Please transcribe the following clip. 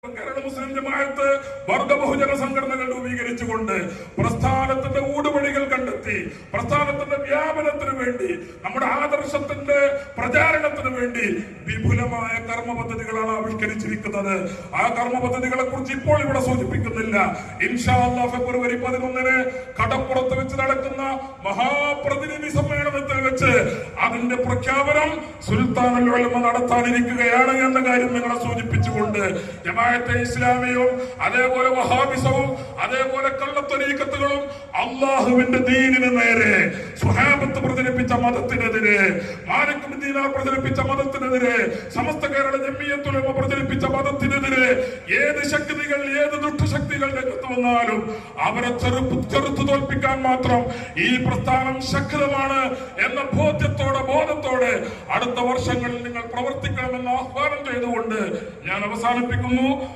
കേരള മുസ്ലിം ജമാഅത്ത് വർഗ ബഹുജന സംഘടനകൾ രൂപീകരിച്ചുകൊണ്ട് പ്രസ്ഥാനത്തിന്റെ ഊടുവഴികൾ കണ്ടെത്തി പ്രസ്ഥാനത്തിന്റെ വ്യാപനത്തിന് വേണ്ടി നമ്മുടെ ആദർശത്തിന്റെ പ്രചാരണത്തിന് വേണ്ടി വിപുലമായ കർമ്മ പദ്ധതികളാണ് ആവിഷ്കരിച്ചിരിക്കുന്നത്. ആ കർമ്മ പദ്ധതികളെ കുറിച്ച് ഇപ്പോൾ ഇവിടെ സൂചിപ്പിക്കുന്നില്ല. ഇൻഷാ അല്ലാഹ് ഫെബ്രുവരി 11 കടപ്പുറത്ത് വെച്ച് നടക്കുന്ന മഹാപ്രതിനിധി സമ്മേളനത്തിൽ വെച്ച് അതിന്റെ പ്രഖ്യാപനം സുൽത്താനുൽ ഉലമ നടത്താനിരിക്കുകയാണ് എന്ന കാര്യം നിങ്ങളെ സൂചിപ്പിച്ചുകൊണ്ട് ജമാഅത്തെ ഇസ്ലാമിയും അതേപോലെ വഹാബിസവും അതേപോലെ കള്ളത്വരീക്കത്തുകളും അള്ളാഹുവിന്റെ ദീനിന് നേരെ, സ്വഹാബത്ത് പ്രചരിപ്പിച്ച മതത്തിനെതിരെ, മാലിക് ബിൻ ദീനാർ പ്രചരിപ്പിച്ച മതത്തിനെതിരെ, സമസ്ത കേരള ജംഇയ്യത്തുൽ ഉലമ പ്രചരിപ്പിച്ച മതത്തിനെതിരെ ഏത് ശക്തികൾ, ഏത് ദുഷ്ടശക്തികൾ രംഗത്ത് വന്നാലും അവരെ ചെറുത്തു തോൽപ്പിക്കാൻ മാത്രം ഈ പ്രസ്ഥാനം ശക്തമാണ് എന്ന ബോധത്തോടെ അടുത്ത വർഷങ്ങളിൽ നിങ്ങൾ പ്രവർത്തിക്കണമെന്ന് ആഹ്വാനം ചെയ്തുകൊണ്ട് ഞാൻ അവസാനിപ്പിക്കുന്നു.